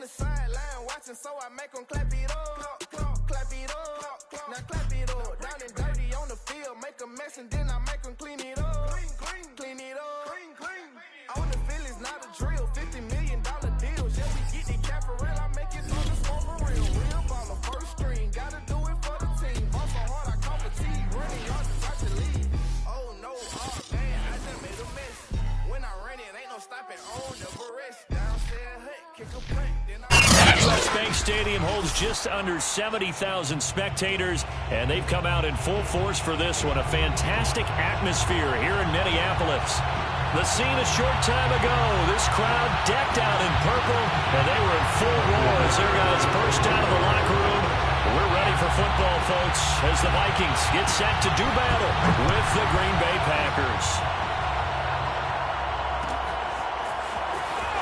the sideline watching, so I make them clap it up. Clap it up. Now clap it up. Down and dirty on the field, make a mess and then I make them clean it up. Clean it up. On the field is not a drill. $50 million deals. Yeah, we get the cap for real. I make it on the score for real. Real baller, first string. Gotta do it for the team. Ball so hard, I call fatigue. Running yards is hard to lead. Oh no, oh man, I just made a mess. When I ran it, ain't no stopping on the barrage. Downstairs hut, kick a punt, then US Bank Stadium holds just under 70,000 spectators, and they've come out in full force for this one. A fantastic atmosphere here in Minneapolis. The scene a short time ago, this crowd decked out in purple, and they were in full roar as their guys burst out of the locker room. We're ready for football, folks, as the Vikings get set to do battle with the Green Bay Packers.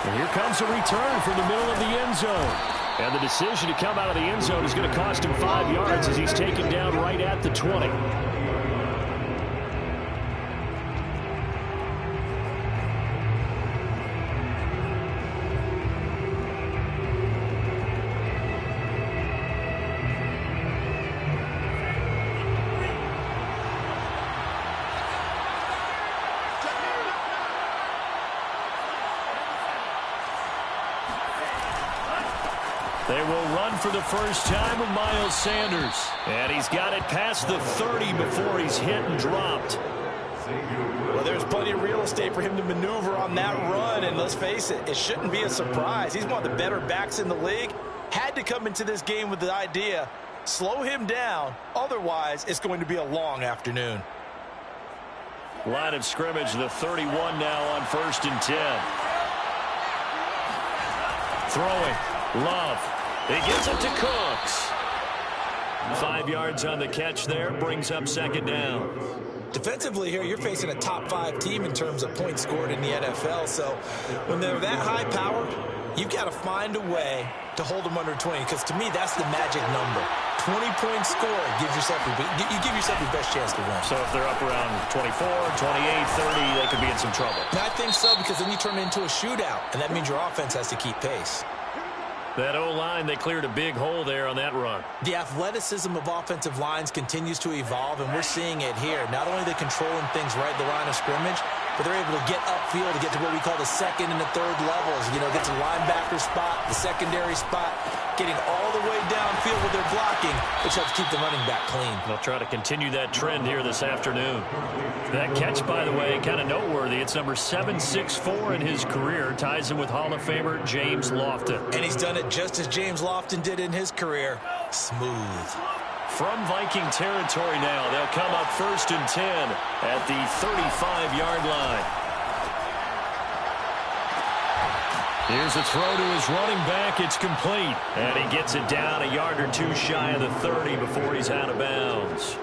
And here comes a return from the middle of the end zone. And the decision to come out of the end zone is going to cost him 5 yards as he's taken down right at the 20. They will run for the first time with Miles Sanders. And he's got it past the 30 before he's hit and dropped. Well, there's plenty of real estate for him to maneuver on that run. And let's face it, it shouldn't be a surprise. He's one of the better backs in the league. Had to come into this game with the idea, slow him down. Otherwise, it's going to be a long afternoon. Line of scrimmage, the 31 now on 1st and 10. Throwing, Love. He gives it to Cooks. 5 yards on the catch there, brings up 2nd down. Defensively here, you're facing a top 5 team in terms of points scored in the NFL. So when they're that high powered, you've got to find a way to hold them under 20. Because to me, that's the magic number. 20-point score gives yourself you give yourself your best chance to win. So if they're up around 24, 28, 30, they could be in some trouble. And I think so, because then you turn it into a shootout, and that means your offense has to keep pace. That O-line, they cleared a big hole there on that run. The athleticism of offensive lines continues to evolve, and we're seeing it here. Not only are they controlling things right at the line of scrimmage, but they're able to get upfield to get to what we call the 2nd and the 3rd levels. You know, get to the linebacker spot, the secondary spot, getting all the way downfield with their blocking, which helps keep the running back clean. They'll try to continue that trend here this afternoon. That catch, by the way, kind of noteworthy. It's number 764 in his career. Ties him with Hall of Famer James Lofton. And he's done it just as James Lofton did in his career. Smooth. From Viking territory now, they'll come up 1st and 10 at the 35-yard line. Here's a throw to his running back. It's complete. And he gets it down a yard or two shy of the 30 before he's out of bounds.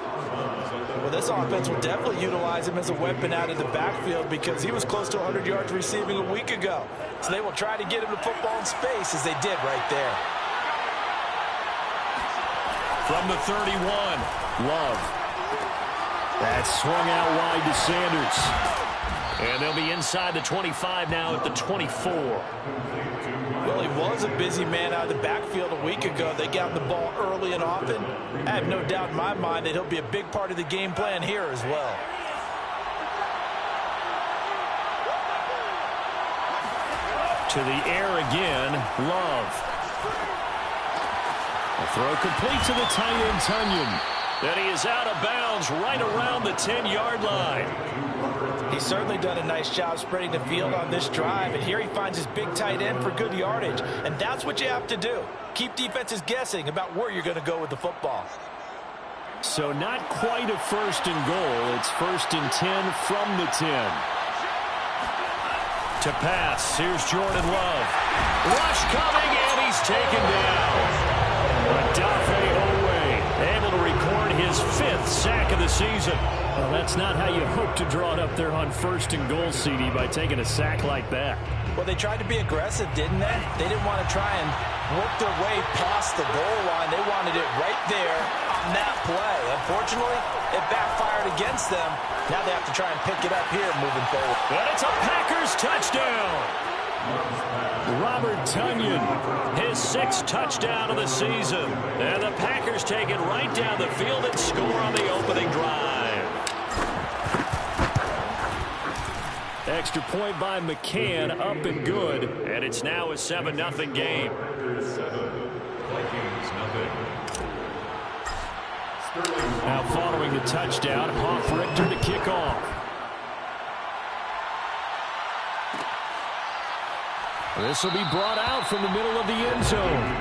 Well, this offense will definitely utilize him as a weapon out of the backfield because he was close to 100 yards receiving a week ago. So they will try to get him to football in space as they did right there. From the 31, Love. That's swung out wide to Sanders. And they'll be inside the 25 now at the 24. Well, he was a busy man out of the backfield a week ago. They got the ball early and often. I have no doubt in my mind that he'll be a big part of the game plan here as well. To the air again, Love. A throw complete to the tight end, Tunyon. And he is out of bounds right around the 10-yard line. He's certainly done a nice job spreading the field on this drive. And here he finds his big tight end for good yardage. And that's what you have to do. Keep defenses guessing about where you're going to go with the football. So not quite a 1st and goal. It's 1st and 10 from the 10. To pass, here's Jordan Love. Rush coming, and he's taken down. Odafe Oweh able to record his 5th sack of the season. Well, that's not how you hope to draw it up there on 1st and goal, CD, by taking a sack like that. Well, they tried to be aggressive, didn't they? They didn't want to try and work their way past the goal line. They wanted it right there on that play. Unfortunately, it backfired against them. Now they have to try and pick it up here moving forward. And it's a Packers touchdown. Robert Tonyan, his 6th touchdown of the season. And the Packers take it right down the field and score on the opening drive. Extra point by McCann, up and good. And it's now a 7-0 game. Now following the touchdown, Hoff-Richter to kick off. This will be brought out from the middle of the end zone.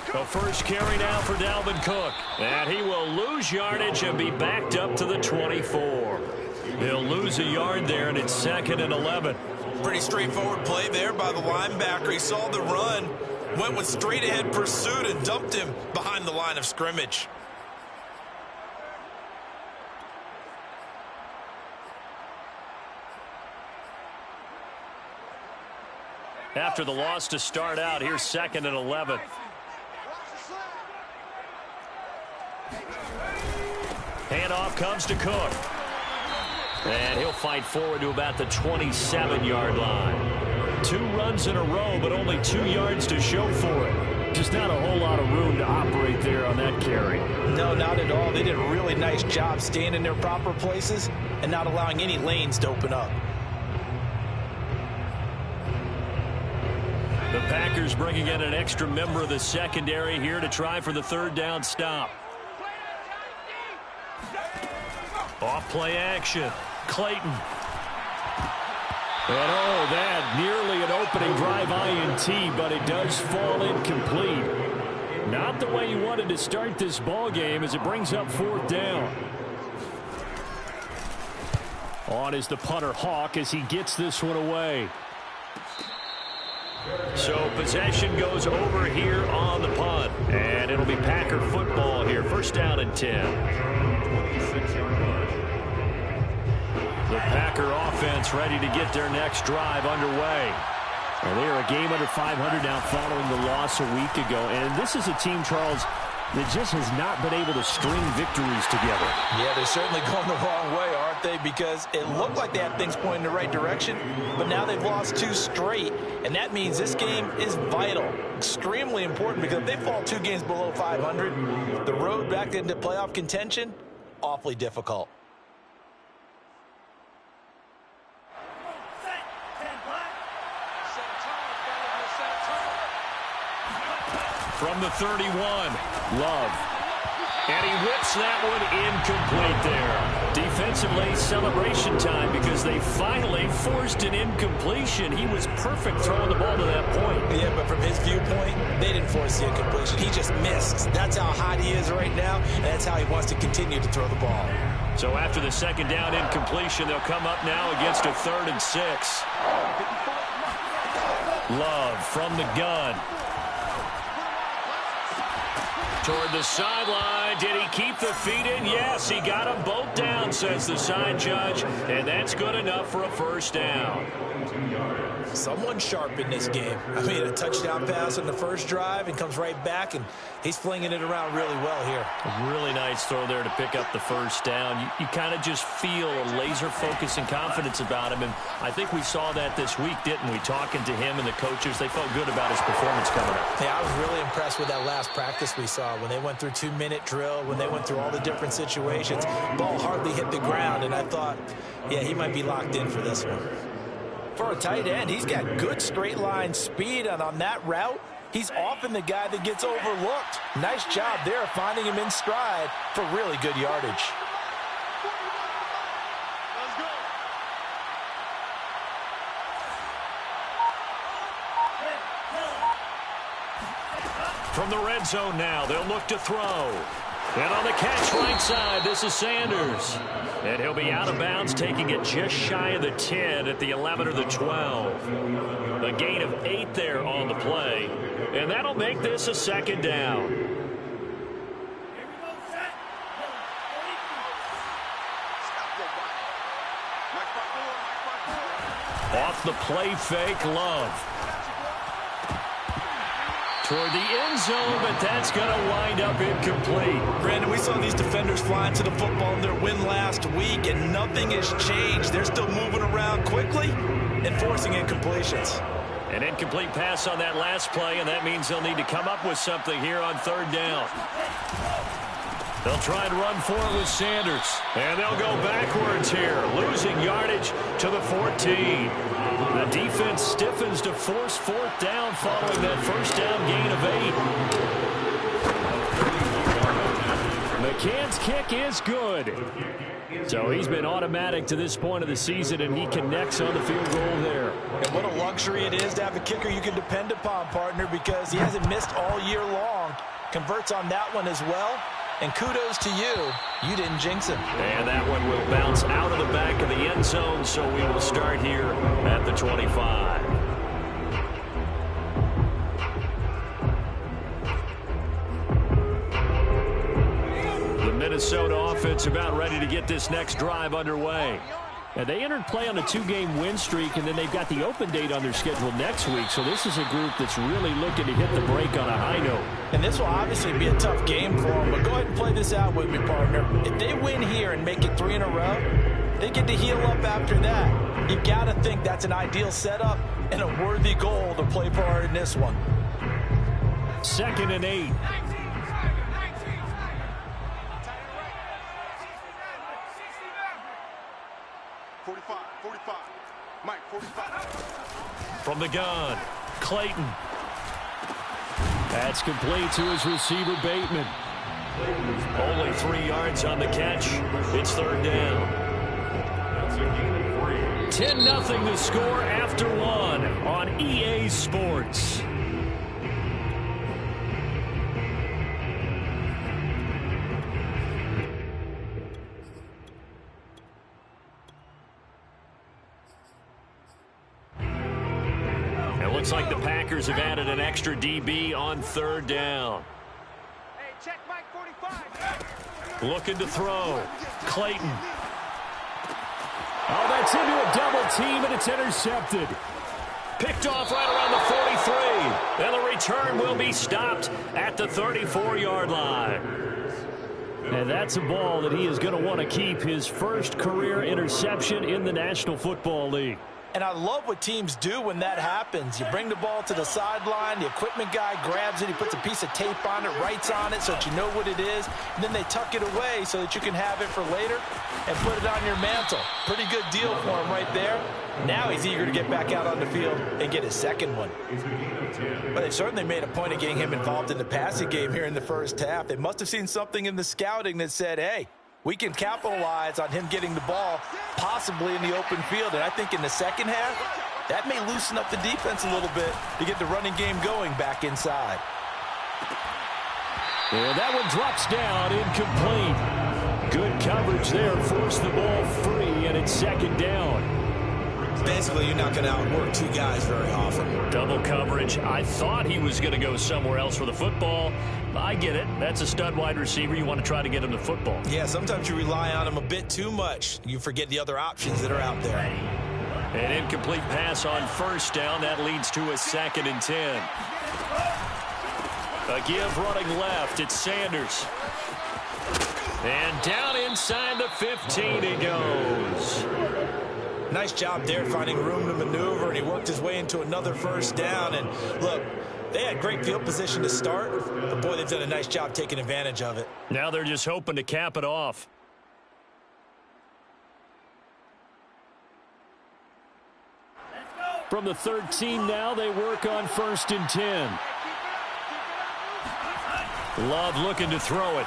The first carry now for Dalvin Cook. And he will lose yardage and be backed up to the 24. He'll lose a yard there, and it's 2nd and 11. Pretty straightforward play there by the linebacker. He saw the run, went with straight-ahead pursuit, and dumped him behind the line of scrimmage. After the loss to start out, here's 2nd and 11. Handoff comes to Cook. And he'll fight forward to about the 27-yard line. 2 runs in a row, but only 2 yards to show for it. Just not a whole lot of room to operate there on that carry. No, not at all. They did a really nice job staying in their proper places and not allowing any lanes to open up. The Packers bringing in an extra member of the secondary here to try for the 3rd down stop. Off play action. Clayton. And oh, that nearly an opening drive INT, but it does fall incomplete. Not the way you wanted to start this ball game as it brings up 4th down. On is the punter Hawk as he gets this one away. So possession goes over here on the punt. And it'll be Packer football here. 1st down and 10. The Packer offense ready to get their next drive underway. And they are a game under 500 now following the loss a week ago. And this is a team, Charles, that just has not been able to string victories together. Yeah, they're certainly going the wrong way, aren't they? Because it looked like they had things pointing in the right direction, but now they've lost 2 straight. And that means this game is vital, extremely important, because if they fall 2 games below 500, the road back into playoff contention, awfully difficult. From the 31, Love. And he whips that one incomplete there. Defensively, celebration time because they finally forced an incompletion. He was perfect throwing the ball to that point. Yeah, but from his viewpoint, they didn't force the incompletion. He just missed. That's how hot he is right now, and that's how he wants to continue to throw the ball. So after the 2nd down incompletion, they'll come up now against a 3rd and 6. Love from the gun. Toward the sideline. Did he keep the feet in? Yes, he got them both down, says the side judge. And that's good enough for a 1st down. Someone sharp in this game. I mean, a touchdown pass on the first drive and comes right back, and he's flinging it around really well here. A really nice throw there to pick up the 1st down. You kind of just feel a laser focus and confidence about him, and I think we saw that this week, didn't we? Talking to him and the coaches, they felt good about his performance coming up. Yeah, I was really impressed with that last practice we saw when they went through 2-minute drill, when they went through all the different situations. Ball hardly hit the ground, and I thought, yeah, he might be locked in for this one. For a tight end, he's got good straight line speed, and on that route, he's often the guy that gets overlooked. Nice job there finding him in stride for really good yardage. From the red zone now, they'll look to throw. And on the catch right side, this is Sanders. And he'll be out of bounds, taking it just shy of the 10 at the 11 or the 12. A gain of 8 there on the play. And that'll make this a second down. Off the play fake, Love. Toward the end zone, but that's going to wind up incomplete. Brandon, we saw these defenders flying to the football in their win last week, and nothing has changed. They're still moving around quickly and forcing incompletions. An incomplete pass on that last play, and that means they'll need to come up with something here on third down. They'll try and run for it with Sanders. And they'll go backwards here, losing yardage to the 14. The defense stiffens to force fourth down following that first down gain of 8. McCann's kick is good. So he's been automatic to this point of the season, and he connects on the field goal there. And what a luxury it is to have a kicker you can depend upon, partner, because he hasn't missed all year long. Converts on that one as well. And kudos to you. You didn't jinx him. And that one will bounce out of the back of the end zone, so we will start here at the 25. The Minnesota offense about ready to get this next drive underway. And they entered play on a 2-game win streak, and then they've got the open date on their schedule next week. So this is a group that's really looking to hit the break on a high note. And this will obviously be a tough game for them, but go ahead and play this out with me, partner. If they win here and make it 3 in a row, they get to heal up after that. You got to think that's an ideal setup and a worthy goal to play part in this one. 2nd and 8. From the gun, Clayton. That's complete to his receiver, Bateman. Only 3 yards on the catch. It's third down. 10-0 the score after 1 on EA Sports. Looks like the Packers have added an extra DB on third down. Hey, check Mike 45. Looking to throw. Clayton. Oh, that's into a double team, and it's intercepted. Picked off right around the 43. And the return will be stopped at the 34-yard line. And that's a ball that he is going to want to keep, his first career interception in the National Football League. And I love what teams do when that happens. You bring the ball to the sideline, the equipment guy grabs it, he puts a piece of tape on it, writes on it so that you know what it is, and then they tuck it away so that you can have it for later and put it on your mantle. Pretty good deal for him right there. Now he's eager to get back out on the field and get his second one. But they certainly made a point of getting him involved in the passing game here in the first half. They must have seen something in the scouting that said, hey, we can capitalize on him getting the ball possibly in the open field. And I think in the second half, that may loosen up the defense a little bit to get the running game going back inside. And that one drops down, incomplete. Good coverage there, forced the ball free, and it's second down. Basically, you're not going to outwork 2 guys very often. Double coverage. I thought he was going to go somewhere else for the football. I get it. That's a stud wide receiver. You want to try to get him the football. Yeah, sometimes you rely on him a bit too much. You forget the other options that are out there. An incomplete pass on first down. That leads to a 2nd and 10. A give running left. It's Sanders. And down inside the 15 he goes. Nice job there finding room to maneuver, and he worked his way into another first down. And look, they had great field position to start, but boy, they've done a nice job taking advantage of it. Now they're just hoping to cap it off. From the 13 now, they work on 1st and 10. Love looking to throw it.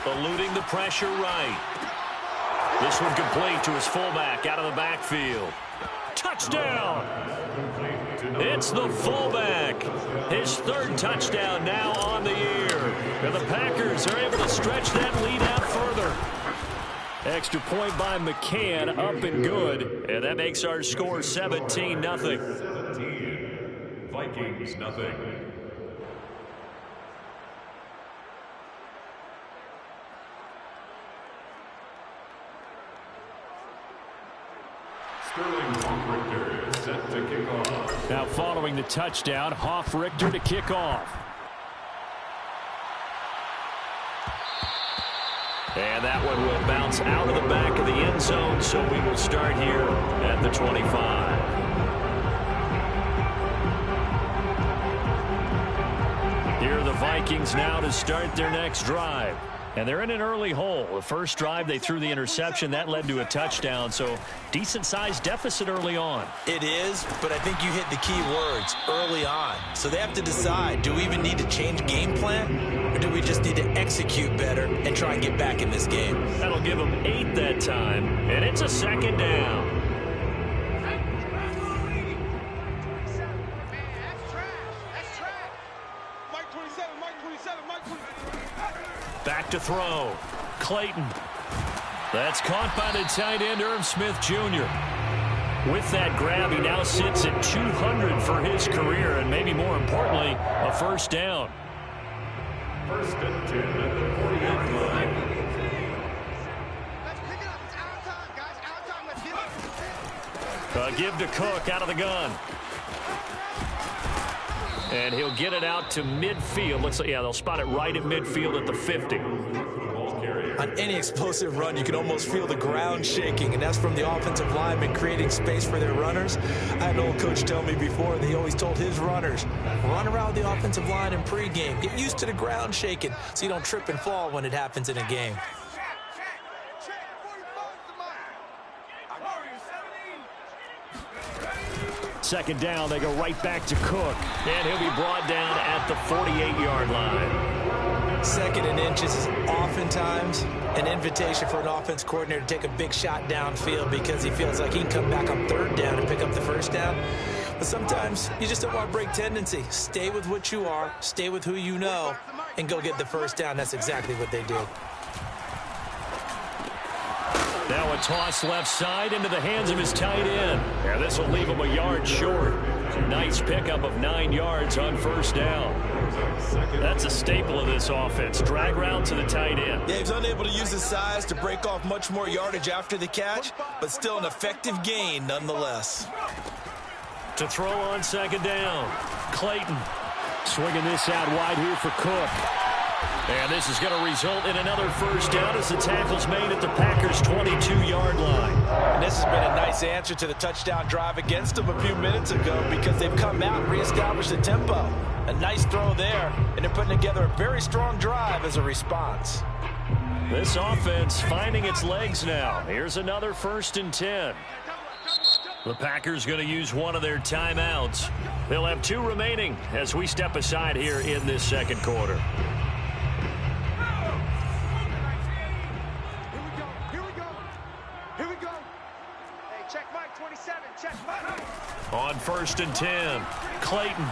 Eluding the pressure right. This one complete to his fullback out of the backfield. Touchdown! It's the fullback. His 3rd touchdown now on the year. And the Packers are able to stretch that lead out further. Extra point by McCann, up and good. And that makes our score 17-0. 17, Vikings nothing. Sterling Hoff-Richter is set to kick off. Now following the touchdown, Hoff-Richter to kick off. And that one will bounce out of the back of the end zone, so we will start here at the 25. Here are the Vikings now to start their next drive. And they're in an early hole. The first drive, they threw the interception. That led to a touchdown, so decent-sized deficit early on. It is, but I think you hit the key words, early on. So they have to decide, do we even need to change game plan, or do we just need to execute better and try and get back in this game? That'll give them 8 that time, and it's a second down. Back to throw. Clayton. That's caught by the tight end, Irv Smith Jr. With that grab, he now sits at 200 for his career, and maybe more importantly, a first down. First and 10 at the 48 line. Let's pick it up. It's our time, guys. Our time. Let's get it. Give to Cook out of the gun. And he'll get it out to midfield. Looks like, yeah, they'll spot it right at midfield at the 50. On any explosive run, you can almost feel the ground shaking, and that's from the offensive linemen creating space for their runners. I had an old coach tell me before, they always told his runners, run around the offensive line in pregame. Get used to the ground shaking so you don't trip and fall when it happens in a game. Second down, they go right back to Cook. And he'll be brought down at the 48-yard line. Second and inches is oftentimes an invitation for an offense coordinator to take a big shot downfield because he feels like he can come back on third down and pick up the first down. But sometimes you just don't want to break tendency. Stay with what you are, stay with who you know, and go get the first down. That's exactly what they did. Now a toss left side into the hands of his tight end. Yeah, this will leave him a yard short. Nice pickup of 9 yards on first down. That's a staple of this offense. Drag route to the tight end. Yeah, he's unable to use his size to break off much more yardage after the catch, but still an effective gain nonetheless. To throw on second down. Clayton swinging this out wide here for Cook. And this is going to result in another first down as the tackle's made at the Packers' 22-yard line. And this has been a nice answer to the touchdown drive against them a few minutes ago because they've come out and reestablished the tempo. A nice throw there, and they're putting together a very strong drive as a response. This offense finding its legs now. Here's another 1st and 10. The Packers going to use one of their timeouts. They'll have 2 remaining as we step aside here in this second quarter. On 1st and 10, Clayton.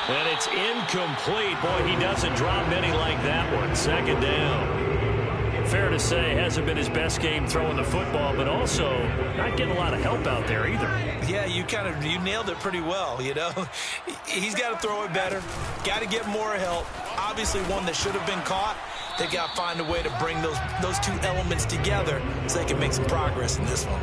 And it's incomplete. Boy, he doesn't drop many like that one. Second down. Fair to say, hasn't been his best game throwing the football, but also not getting a lot of help out there either. Yeah, you nailed it pretty well, you know. He's got to throw it better. Got to get more help. Obviously one that should have been caught. They got to find a way to bring those 2 elements together so they can make some progress in this one.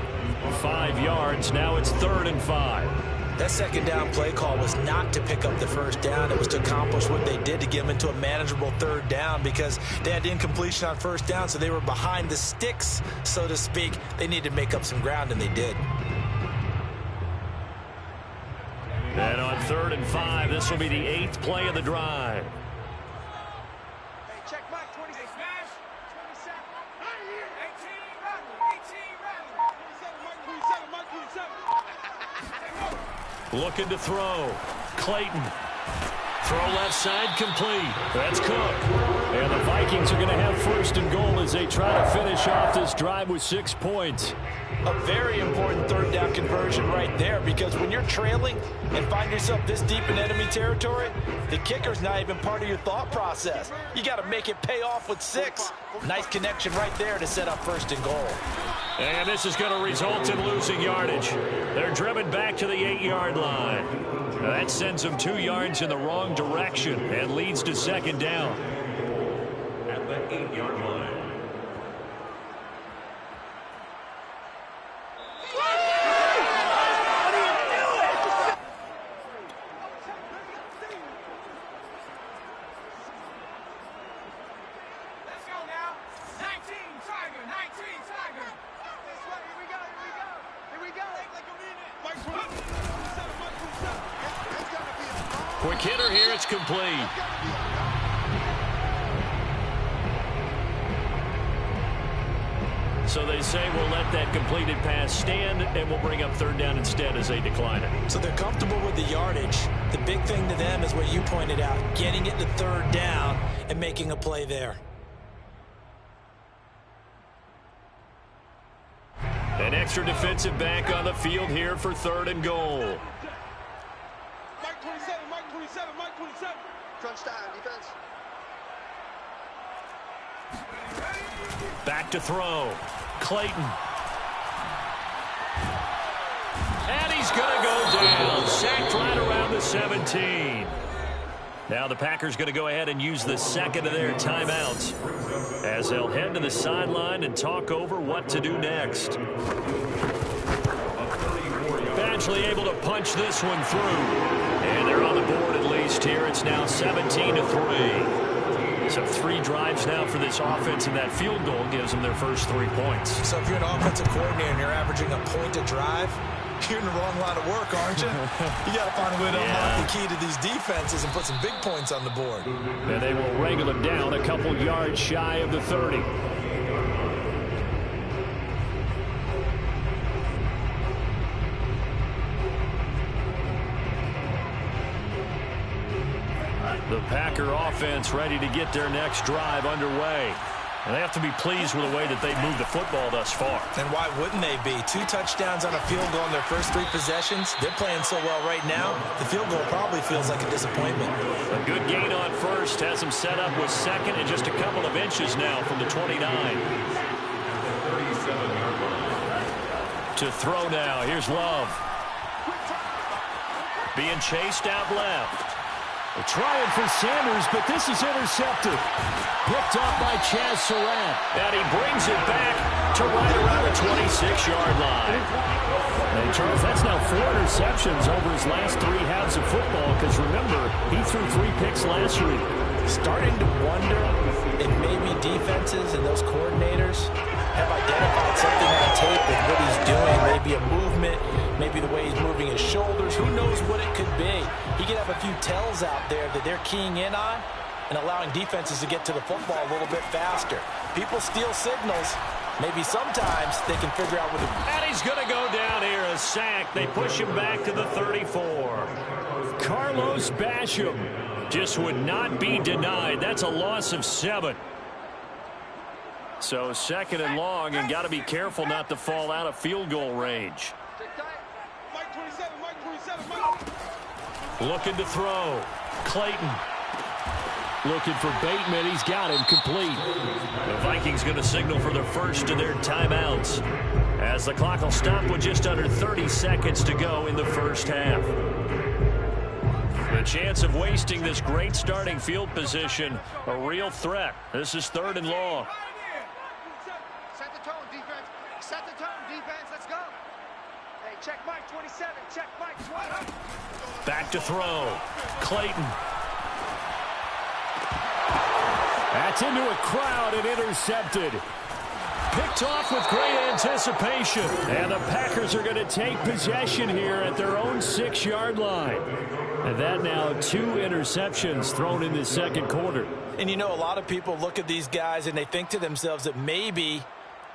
5 yards. Now it's 3rd and 5. That second down play call was not to pick up the first down. It was to accomplish what they did to get them into a manageable 3rd down because they had incompletion on first down, so they were behind the sticks, so to speak. They needed to make up some ground, and they did. And on 3rd and 5, this will be the 8th play of the drive. Looking to throw. Clayton Throw left side complete. That's Cook. And the Vikings are going to have 1st and goal as they try to finish off this drive with 6 points. A very important 3rd down conversion right there, because when you're trailing and find yourself this deep in enemy territory, the kicker's not even part of your thought process. You got to make it pay off with 6. Nice connection right there to set up 1st and goal. And this is going to result in losing yardage. They're driven back to the 8-yard line. Now that sends them 2 yards in the wrong direction and leads to 2nd down. At the 8-yard line. Quick hitter here, it's complete. So they say we'll let that completed pass stand, and we'll bring up 3rd down instead as they decline it. So they're comfortable with the yardage. The big thing to them is what you pointed out, getting it to 3rd down and making a play there. An extra defensive back on the field here for 3rd and goal. Mike 27, Mike 27, Mike 27. Crunch time, defense. Back to throw. Clayton. And he's going to go down. Sacked right around the 17. Now the Packers going to go ahead and use the 2nd of their timeouts as they'll head to the sideline and talk over what to do next. Badgley able to punch this one through. And they're on the board at least here. It's now 17-3. So 3 drives now for this offense, and that field goal gives them their first 3 points. So if you're an offensive coordinator and you're averaging a point a drive, you're in the wrong line of work, aren't you? You got to find a way to unlock the key to these defenses and put some big points on the board. And they will wrangle them down a couple yards shy of the 30. The Packer offense ready to get their next drive underway. And they have to be pleased with the way that they've moved the football thus far. And why wouldn't they be? 2 touchdowns on a field goal in their first 3 possessions. They're playing so well right now, the field goal probably feels like a disappointment. A good gain on first has them set up with 2nd and just a couple of inches now from the 29. To throw now. Here's Love. Being chased out left. Trying for Sanders, but this is intercepted. Picked up by Chaz Surratt. And he brings it back to right around the 26-yard line. And Charles, that's now 4 interceptions over his last 3 halves of football, because remember, he threw 3 picks last week. Starting to wonder if maybe defenses and those coordinators have identified something on tape with what he's doing. Maybe a movement, maybe the way he's moving his shoulders. Who knows what it could be? He could have a few tells out there that they're keying in on and allowing defenses to get to the football a little bit faster. People steal signals. Maybe sometimes they can figure out what the... And he's going to go down here, a sack. They push him back to the 34. Carlos Basham just would not be denied. That's a loss of 7. So 2nd and long, and got to be careful not to fall out of field goal range. Mike 27, Mike 27, Mike. Looking to throw. Clayton. Looking for Bateman. He's got him complete. The Vikings going to signal for the first of their timeouts as the clock will stop with just under 30 seconds to go in the first half. The chance of wasting this great starting field position, a real threat. This is 3rd and long. Set the tone, defense. Set the tone, defense. Let's go. Hey, check Mike 27. Check Mike 20. Back to throw. Clayton. That's into a crowd and intercepted. Picked off with great anticipation. And the Packers are going to take possession here at their own 6-yard line. And that now 2 interceptions thrown in the second quarter. And you know, a lot of people look at these guys and they think to themselves that maybe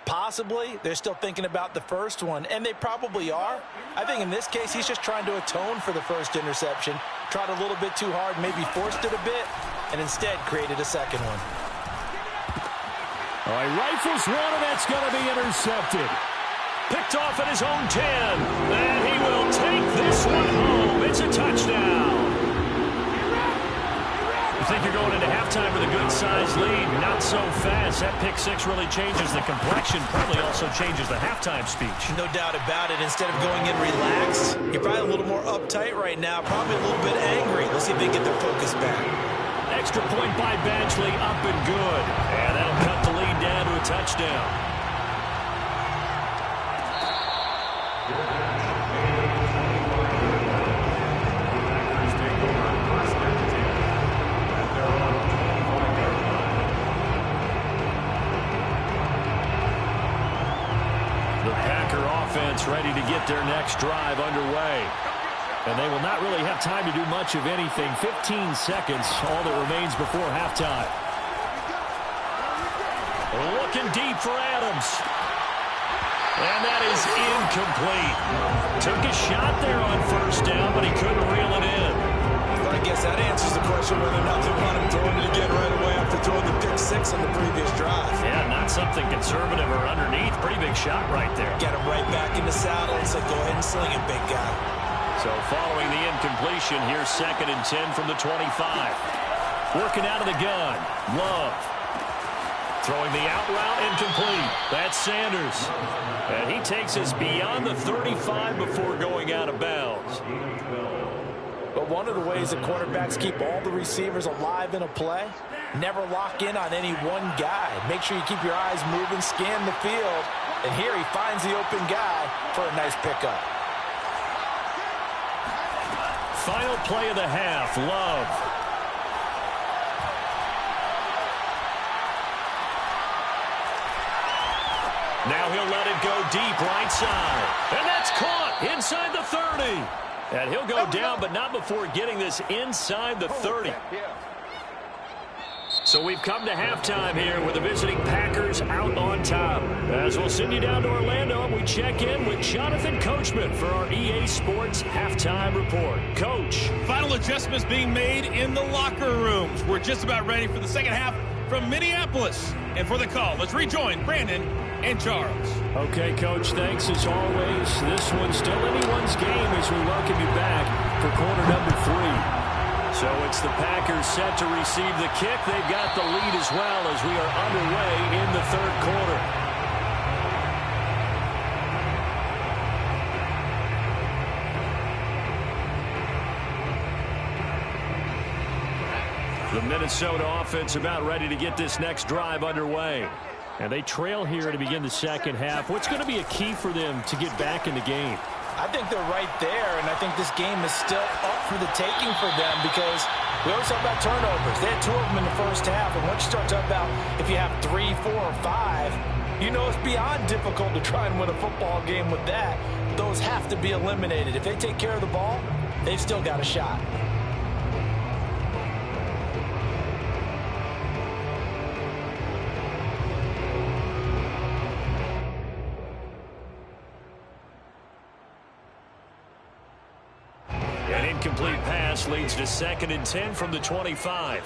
Possibly. They're still thinking about the first one, and they probably are. I think in this case, he's just trying to atone for the first interception. Tried a little bit too hard, maybe forced it a bit, and instead created a second one. All right, rifles one, and that's going to be intercepted. Picked off at his own 10, and he will take this one home. It's a touchdown. You think you're going into halftime with a good-sized lead. Not so fast. That pick six really changes the complexion, probably also changes the halftime speech. No doubt about it. Instead of going in relaxed, you're probably a little more uptight right now, probably a little bit angry. Let's see if they get their focus back. Extra point by Badgley, up and good. And that'll cut the lead down to a touchdown. Ready to get their next drive underway. And they will not really have time to do much of anything. 15 seconds, all that remains before halftime. Looking deep for Adams. And that is incomplete. Took a shot there on first down, but he couldn't reel it in. Well, I guess that answers the question whether or not they want him throwing it again right away after throwing the pick six on the previous drive. Yeah, not something conservative or underneath. Pretty big shot right there. Get him right back in the saddle and say, go ahead and sling it, big guy. So following the incompletion, here's 2nd and 10 from the 25. Working out of the gun. Love. Throwing the out route incomplete. That's Sanders. And he takes us beyond the 35 before going out of bounds. But one of the ways that quarterbacks keep all the receivers alive in a play, never lock in on any one guy. Make sure you keep your eyes moving, scan the field. And here he finds the open guy for a nice pickup. Final play of the half, Love. Now he'll let it go deep right side. And that's caught inside the 30. And he'll go down, but not before getting this inside the 30. So we've come to halftime here with the visiting Packers out on top. As we'll send you down to Orlando, and we check in with Jonathan Coachman for our EA Sports Halftime Report. Coach. Final adjustments being made in the locker rooms. We're just about ready for the second half from Minneapolis. And for the call, let's rejoin Brandon and Charles. Okay, Coach, thanks as always. This one's still anyone's game as we welcome you back for quarter number 3. So it's the Packers set to receive the kick. They've got the lead as well as we are underway in the third quarter. The Minnesota offense about ready to get this next drive underway. And they trail here to begin the second half. What's going to be a key for them to get back in the game? I think they're right there, and I think this game is still up for the taking for them because we always talk about turnovers. They had 2 of them in the first half, and once you start talking about if you have 3, 4, or 5, you know it's beyond difficult to try and win a football game with that. Those have to be eliminated. If they take care of the ball, they've still got a shot. An incomplete pass leads to 2nd and 10 from the 25.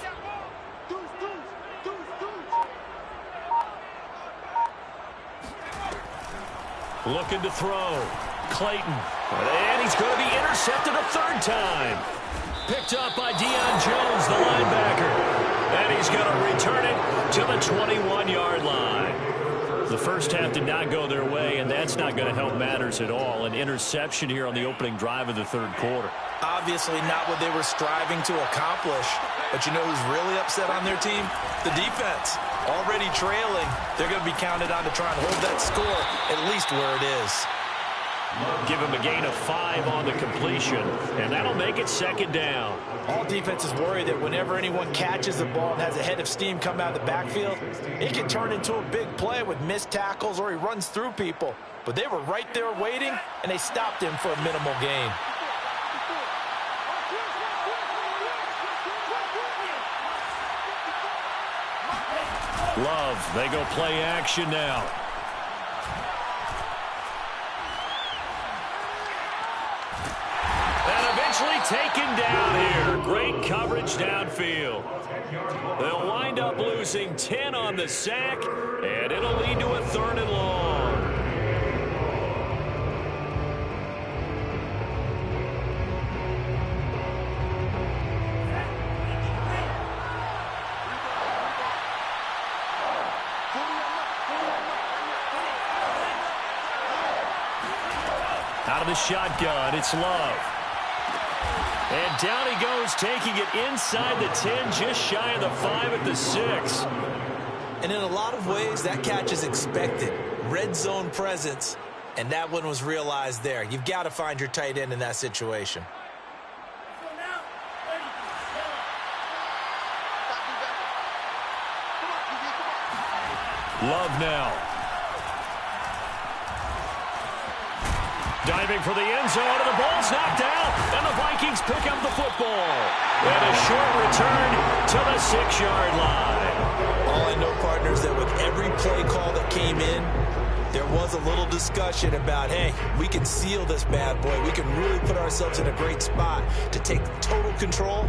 Looking to throw. Clayton. And he's going to be intercepted a 3rd time. Picked up by Deion Jones, the linebacker. And he's going to return it to the 21-yard line. The first half did not go their way, and that's not going to help matters at all. An interception here on the opening drive of the third quarter. Obviously not what they were striving to accomplish. But you know who's really upset on their team? The defense. Already trailing. They're going to be counted on to try and hold that score at least where it is. Give him a gain of 5 on the completion, and that'll make it 2nd down. All defenses worry that whenever anyone catches the ball and has a head of steam come out of the backfield, it can turn into a big play with missed tackles or he runs through people. But they were right there waiting, and they stopped him for a minimal gain. Love, they go play action now. eventually taken down here. Great coverage downfield. They'll wind up losing 10 on the sack, and it'll lead to a 3rd and long. Out of the shotgun, it's Love. And down he goes, taking it inside the 10, just shy of the 5 at the 6. And in a lot of ways, that catch is expected. Red zone presence, and that one was realized there. You've got to find your tight end in that situation. Love now. Diving for the end zone, and the ball's knocked out, and the Vikings pick up the football. And a short return to the 6-yard line. All I know, partners, that with every play call that came in, there was a little discussion about, hey, we can seal this bad boy. We can really put ourselves in a great spot to take total control.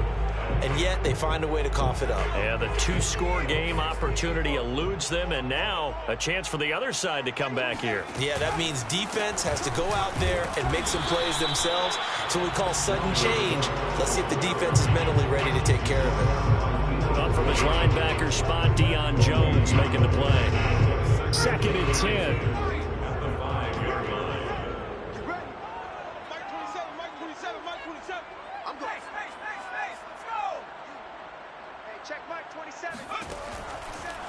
And yet they find a way to cough it up. Yeah, the 2-score game opportunity eludes them, and now a chance for the other side to come back here. Yeah, that means defense has to go out there and make some plays themselves. So we call sudden change. Let's see if the defense is mentally ready to take care of it. Up from his linebacker spot, Deion Jones making the play. 2nd and 10.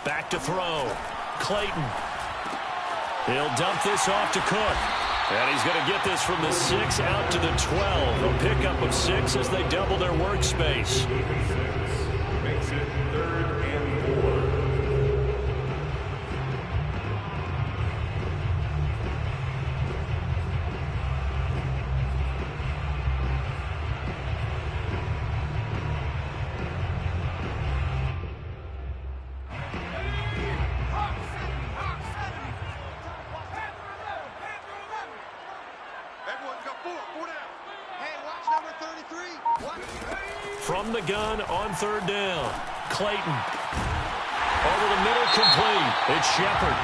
Back to throw. Clayton. He'll dump this off to Cook. And he's going to get this from the 6 out to the 12. A pickup of 6 as they double their workspace. Makes it 3rd and 4. From the gun on 3rd down. Clayton. Over the middle, complete. It's Shepard.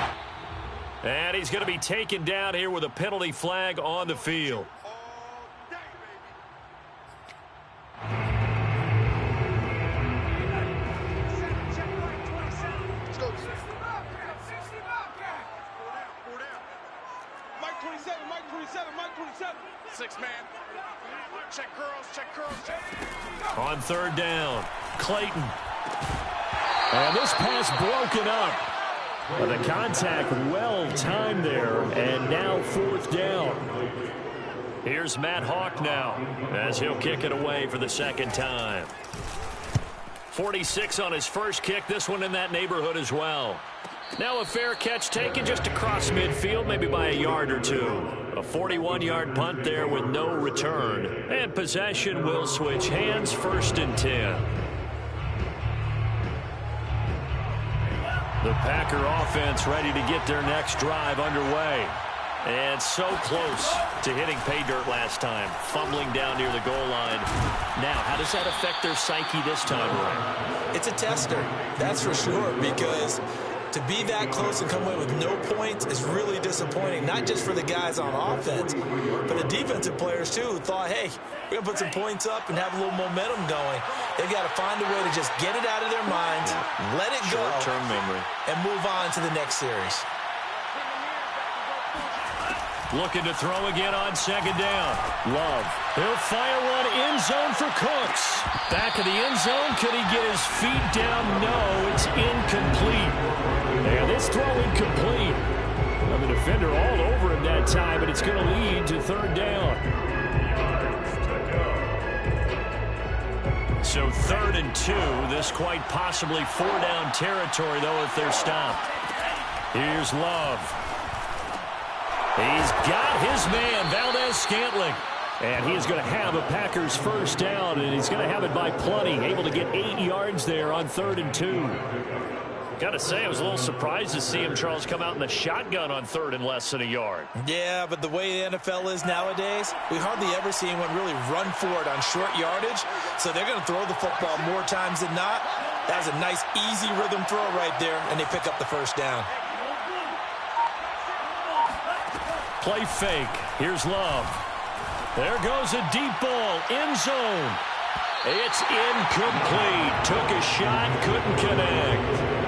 And he's going to be taken down here with a penalty flag on the field. Mike 27. 6-man. Check curls. On 3rd down, Clayton. And this pass broken up. The contact well timed there, and now 4th down. Here's Matt Hawk now as he'll kick it away for the 2nd time. 46 on his first kick, this one in that neighborhood as well. Now a fair catch taken just across midfield, maybe by a yard or 2. A 41-yard punt there with no return. And possession will switch hands, 1st and 10. The Packer offense ready to get their next drive underway. And so close to hitting pay dirt last time. Fumbling down near the goal line. Now, how does that affect their psyche this time around? It's a tester, that's for sure, because to be that close and come away with no points is really disappointing, not just for the guys on offense, but the defensive players, too, who thought, hey, we're going to put some points up and have a little momentum going. They've got to find a way to just get it out of their minds, let it go, short-term memory, and move on to the next series. Looking to throw again on 2nd down. Love. He'll fire one end zone for Cooks. Back of the end zone. Could he get his feet down? No, it's incomplete. And this throw incomplete. Well, the defender all over him that time, but it's going to lead to 3rd down. So 3rd and 2. This quite possibly 4-down territory, though, if they're stopped. Here's Love. He's got his man, Valdez-Scantling. And he is going to have a Packers 1st down, and he's going to have it by plenty. Able to get 8 yards there on 3rd and 2. Got to say, I was a little surprised to see him, Charles, come out in the shotgun on 3rd and less than a yard. Yeah, but the way the NFL is nowadays, we hardly ever see anyone really run for it on short yardage. So they're going to throw the football more times than not. That was a nice, easy rhythm throw right there, and they pick up the first down. Play fake. Here's Love. There goes a deep ball. End zone. It's incomplete. Took a shot, couldn't connect.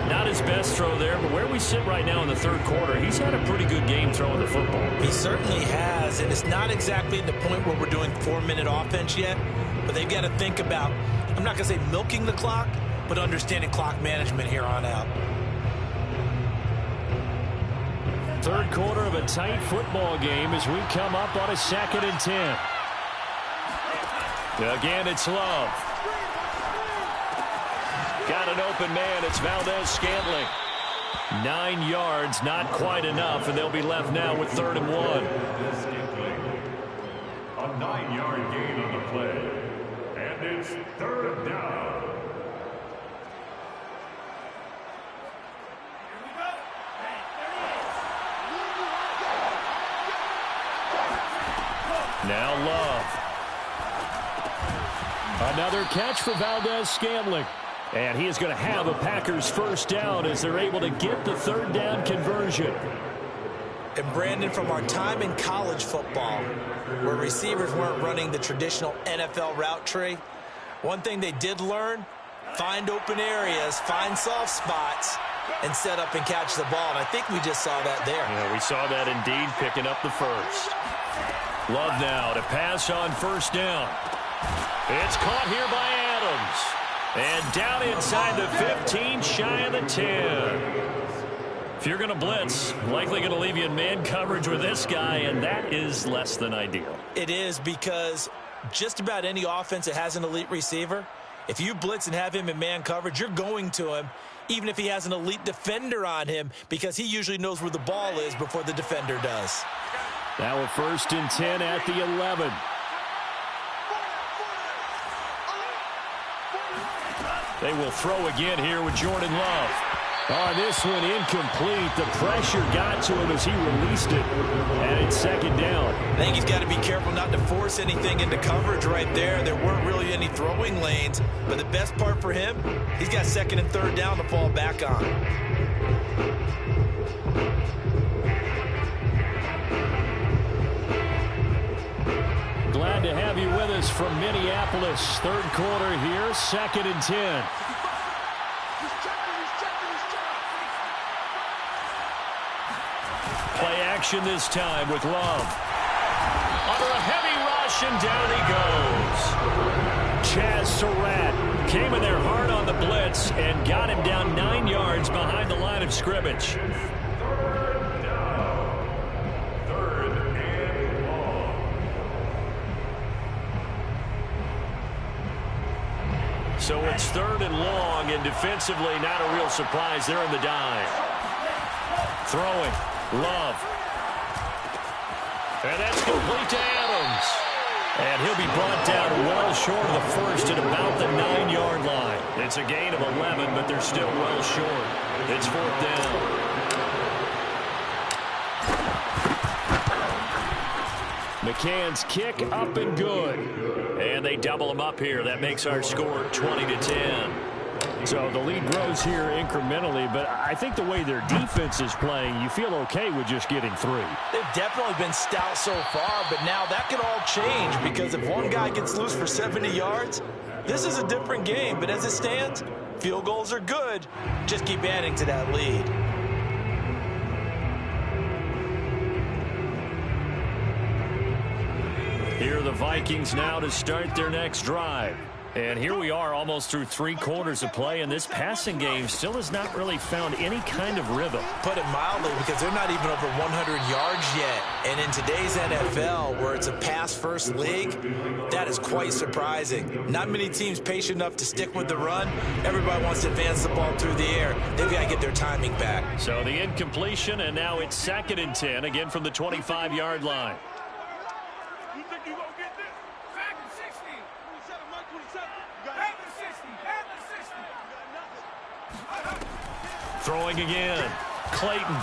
Not his best throw there, but where we sit right now in the 3rd quarter, he's had a pretty good game throwing the football. He certainly has, and it's not exactly at the point where we're doing 4-minute offense yet, but they've got to think about, I'm not going to say milking the clock, but understanding clock management here on out. 3rd quarter of a tight football game as we come up on a 2nd and 10. Again, it's Love. Got an open man. It's Valdez-Scantling. 9 yards, not quite enough, and they'll be left now with 3rd and 1. A 9-yard gain on the play. And it's 3rd down. Now Love. Another catch for Valdez-Scantling. And he is going to have a Packers first down as they're able to get the 3rd down conversion. And Brandon, from our time in college football, where receivers weren't running the traditional NFL route tree, one thing they did learn, find open areas, find soft spots, and set up and catch the ball. And I think we just saw that there. Yeah, we saw that indeed, picking up the first. Love now to pass on 1st down. It's caught here by Adams. And down inside the 15, shy of the 10. If you're going to blitz, likely going to leave you in man coverage with this guy, and that is less than ideal. It is, because just about any offense that has an elite receiver, if you blitz and have him in man coverage, you're going to him, even if he has an elite defender on him, because he usually knows where the ball is before the defender does. Now a 1st and 10 at the 11. They will throw again here with Jordan Love. On this one, incomplete. The pressure got to him as he released it. And it's 2nd down. I think he's got to be careful not to force anything into coverage right there. There weren't really any throwing lanes. But the best part for him, he's got 2nd and 3rd down to fall back on. Glad to have you with us from Minneapolis. 3rd quarter here, 2nd and 10. Play action this time with Love. Under a heavy rush, and down he goes. Chaz Surratt came in there hard on the blitz and got him down 9 yards behind the line of scrimmage. So it's 3rd and long, and defensively not a real surprise. They're in the dive. Throwing. Love. And that's complete to Adams. And he'll be brought down well short of the first at about the 9-yard line. It's a gain of 11, but they're still well short. It's 4th down. McCann's kick up and good. And they double him up here. That makes our score 20-10. So the lead grows here incrementally, but I think the way their defense is playing, you feel okay with just getting 3. They've definitely been stout so far, but now that could all change, because if one guy gets loose for 70 yards, this is a different game. But as it stands, field goals are good. Just keep adding to that lead. Here are the Vikings now to start their next drive. And here we are almost through 3 quarters of play, and this passing game still has not really found any kind of rhythm. Put it mildly, because they're not even over 100 yards yet. And in today's NFL, where it's a pass-first league, that is quite surprising. Not many teams patient enough to stick with the run. Everybody wants to advance the ball through the air. They've got to get their timing back. So the incompletion, and now it's 2nd and 10, again from the 25-yard line. You think you gonna get this? 2nd and 60. 27, 27. You got 2nd and 60. 2nd and 60. You got nothing. Throwing again. Clayton.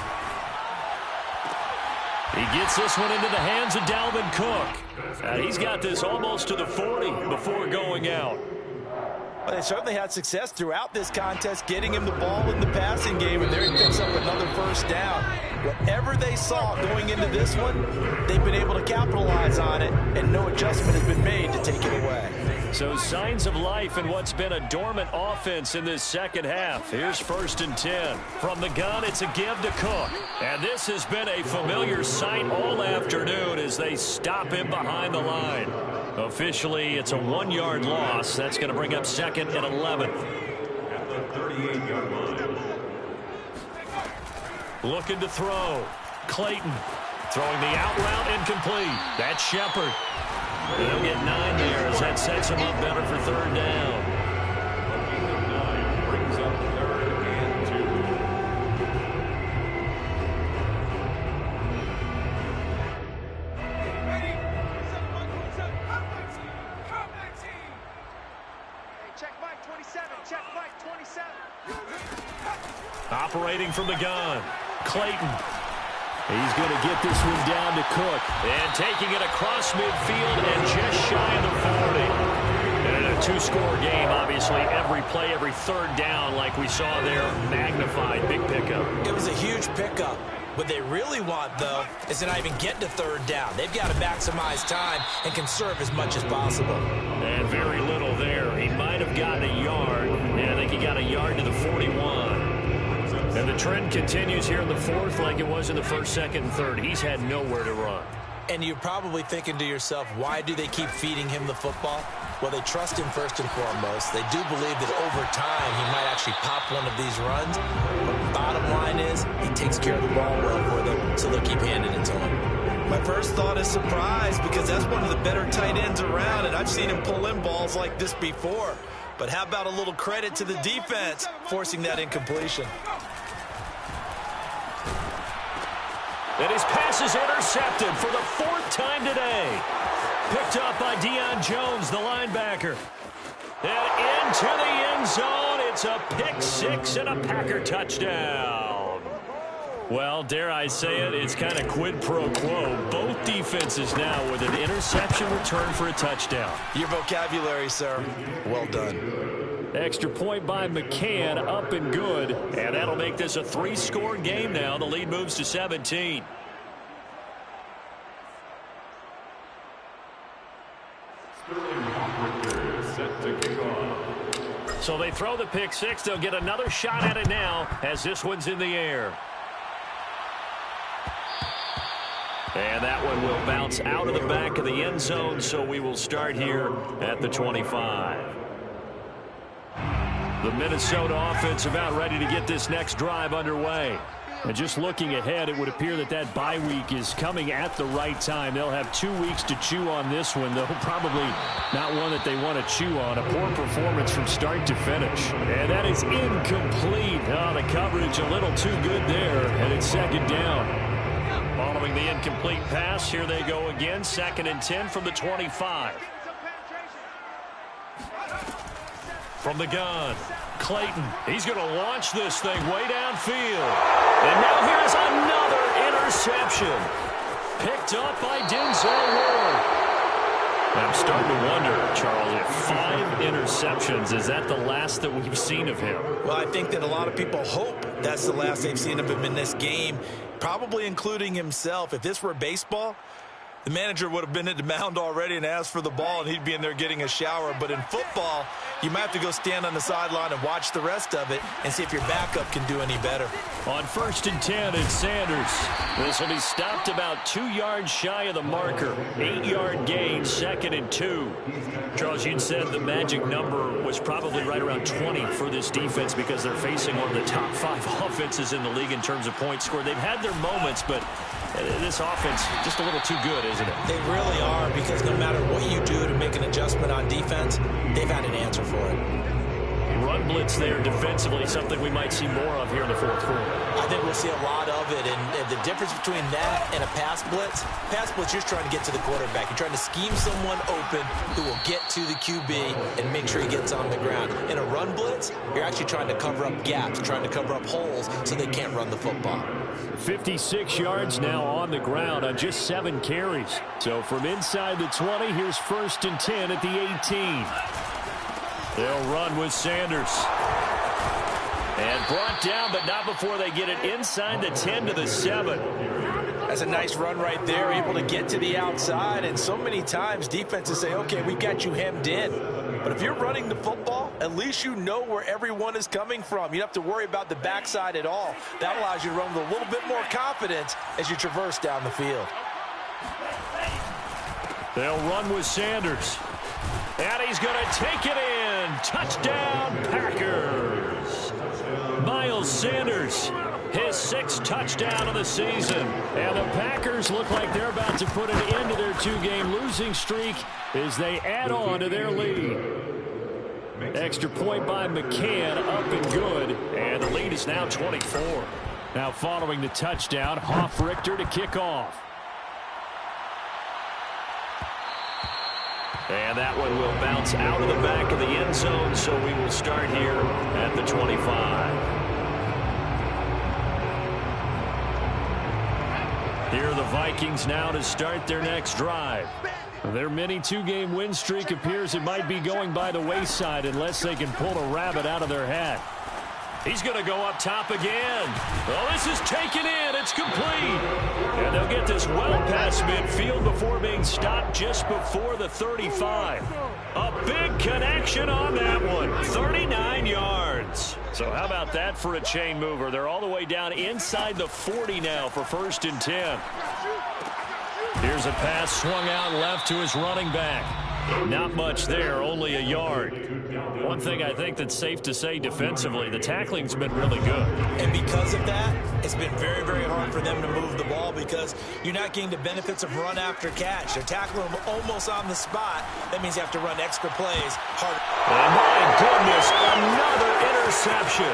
He gets this one into the hands of Dalvin Cook. He's got this almost to the 40 before going out. Well, they certainly had success throughout this contest getting him the ball in the passing game, and there he picks up another first down. Whatever they saw going into this one, they've been able to capitalize on it, and no adjustment has been made to take it away. So signs of life in what's been a dormant offense in this second half. Here's 1st and 10. From the gun, it's a give to Cook. And this has been a familiar sight all afternoon as they stop him behind the line. Officially, it's a 1-yard loss. That's going to bring up 2nd and 11. At the 38-yard line. Looking to throw. Clayton throwing the out route incomplete. That's Shepard. They'll get 9 there as that sets him up better for 3rd down. 9 brings up 3rd and 2. Check Mike 27. Check Mike 27. Operating from the gun. Clayton. He's going to get this one down to Cook. And taking it across midfield and just shy of the 40. And a 2-score game, obviously. Every play, every 3rd down, like we saw there, magnified. Big pickup. It was a huge pickup. What they really want, though, is to not even get to 3rd down. They've got to maximize time and conserve as much as possible. And very little there. He might have gotten a yard. Yeah, I think he got a yard to the 41. And the trend continues here in the 4th like it was in the 1st, 2nd, and 3rd. He's had nowhere to run. And you're probably thinking to yourself, why do they keep feeding him the football? Well, they trust him first and foremost. They do believe that over time he might actually pop one of these runs. But the bottom line is he takes care of the ball well for them, so they'll keep handing it to him. My first thought is surprise because that's one of the better tight ends around, and I've seen him pull in balls like this before. But how about a little credit to the defense forcing that incompletion? And his pass is intercepted for the 4th time today. Picked up by Deion Jones, the linebacker. And into the end zone. It's a pick 6 and a Packer touchdown. Well, dare I say it, it's kind of quid pro quo. Both defenses now with an interception return for a touchdown. Your vocabulary, sir. Well done. Extra point by McCann, up and good. And that'll make this a 3-score game now. The lead moves to 17. Set to kick off. So they throw the pick 6. They'll get another shot at it now as this one's in the air. And that one will bounce out of the back of the end zone, so we will start here at the 25. The Minnesota offense about ready to get this next drive underway. And just looking ahead, it would appear that that bye week is coming at the right time. They'll have 2 weeks to chew on this one, though probably not one that they want to chew on. A poor performance from start to finish. And that is incomplete. Oh, the coverage a little too good there, and it's 2nd down. Following the incomplete pass, here they go again. 2nd and 10 from the 25. From the gun, Clayton. He's going to launch this thing way downfield. And now here's another interception. Picked up by Denzel Ward. I'm starting to wonder, Charles, if 5 interceptions, is that the last that we've seen of him? Well, I think that a lot of people hope that's the last they've seen of him in this game, probably including himself. If this were baseball, the manager would have been at the mound already and asked for the ball, and he'd be in there getting a shower. But in football, you might have to go stand on the sideline and watch the rest of it and see if your backup can do any better. On 1st and 10, it's Sanders. This will be stopped about 2 yards shy of the marker. 8-yard gain, 2nd and 2. Charles, you'd said the magic number was probably right around 20 for this defense because they're facing one of the top 5 offenses in the league in terms of points scored. They've had their moments, but this offense just a little too good, isn't it? They really are, because no matter what you do to make an adjustment on defense, they've had an answer for it. run blitz there defensively, something we might see more of here in the fourth quarter. I think we'll see a lot of it, and the difference between that and a pass blitz, you're trying to get to the quarterback. You're trying to scheme someone open who will get to the QB and make sure he gets on the ground. In a run blitz, you're actually trying to cover up gaps, trying to cover up holes so they can't run the football. 56 yards now on the ground on just 7 carries. So from inside the 20, here's 1st and 10 at the 18. They'll run with Sanders. And brought down, but not before they get it inside the 10 to the 7. That's a nice run right there, able to get to the outside. And so many times defenses say, okay, we got you hemmed in. But if you're running the football, at least you know where everyone is coming from. You don't have to worry about the backside at all. That allows you to run with a little bit more confidence as you traverse down the field. They'll run with Sanders. And he's going to take it in. Touchdown, Packers. Miles Sanders, his 6th touchdown of the season. And the Packers look like they're about to put an end to their 2-game losing streak as they add on to their lead. Extra point by McCann, up and good. And the lead is now 24. Now following the touchdown, Richter to kick off. And that one will bounce out of the back of the end zone, so we will start here at the 25. Here are the Vikings now to start their next drive. Their mini 2-game win streak appears it might be going by the wayside unless they can pull a rabbit out of their hat. He's going to go up top again. Well, this is taken in. It's complete. And they'll get this well past midfield before being stopped just before the 35. A big connection on that one. 39 yards. So how about that for a chain mover? They're all the way down inside the 40 now for 1st and 10. Here's a pass swung out left to his running back. Not much there, only a yard. One thing I think that's safe to say defensively, the tackling's been really good. And because of that, it's been very, very hard for them to move the ball because you're not getting the benefits of run after catch. They're tackling them almost on the spot. That means you have to run extra plays harder. Oh, my goodness, another interception.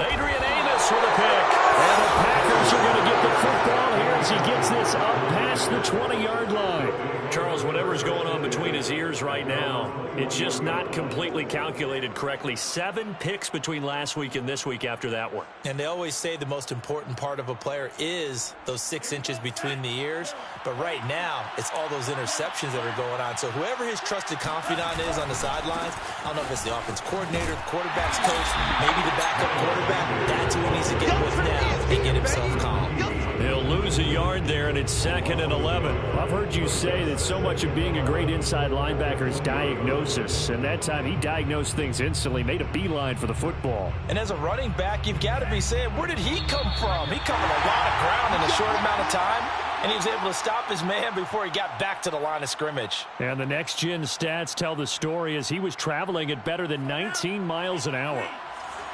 Adrian Amos with a pick. And the Packers are going to get the football here as he gets this up past the 20-yard line. Charles, whatever's going on between his ears right now, it's just not completely calculated correctly. 7 picks between last week and this week after that one. And they always say the most important part of a player is those 6 inches between the ears. But right now, it's all those interceptions that are going on. So whoever his trusted confidant is on the sidelines, I don't know if it's the offense coordinator, the quarterback's coach, maybe the backup quarterback, that's who he needs to get with now and get himself calm. He'll lose a yard there, and it's 2nd and 11. I've heard you say that so much of being a great inside linebacker is diagnosis. And that time he diagnosed things instantly, made a beeline for the football. And as a running back, you've got to be saying, where did he come from? He covered a lot of ground in a short amount of time, and he was able to stop his man before he got back to the line of scrimmage. And the next-gen stats tell the story as he was traveling at better than 19 miles an hour.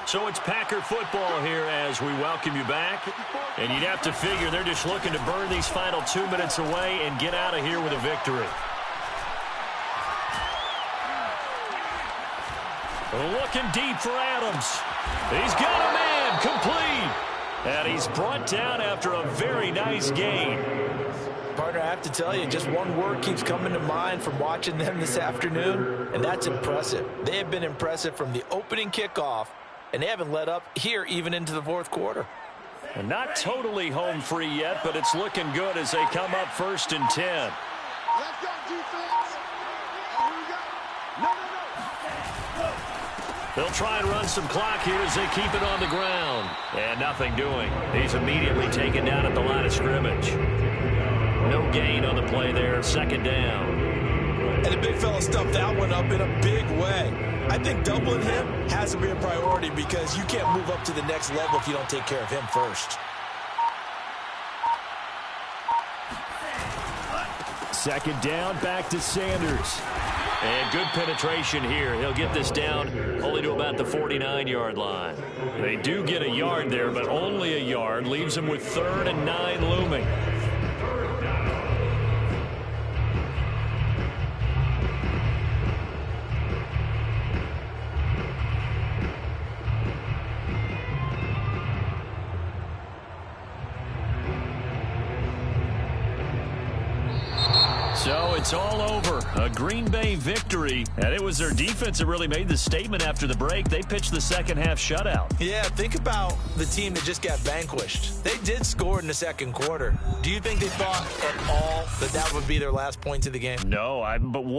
So it's Packer football here as we welcome you back. And you'd have to figure they're just looking to burn these final 2 minutes away and get out of here with a victory. Looking deep for Adams. He's got a man complete. And he's brought down after a very nice game. Partner, I have to tell you, just one word keeps coming to mind from watching them this afternoon, and that's impressive. They have been impressive from the opening kickoff, and they haven't let up here even into the fourth quarter. And not totally home free yet, but it's looking good as they come up 1st and 10. Let's go, defense. Here we go. No. They'll try and run some clock here as they keep it on the ground. And nothing doing. He's immediately taken down at the line of scrimmage. No gain on the play there. 2nd down. And the big fella stuffed that one up in a big way. I think doubling him has to be a priority because you can't move up to the next level if you don't take care of him first. 2nd down, back to Sanders. And good penetration here. He'll get this down only to about the 49-yard line. They do get a yard there, but only a yard. Leaves them with 3rd and 9 looming. So it's all over. A Green Bay victory. And it was their defense that really made the statement after the break. They pitched the second half shutout. Yeah, think about the team that just got vanquished. They did score in the second quarter. Do you think they thought at all that that would be their last points of the game? No, but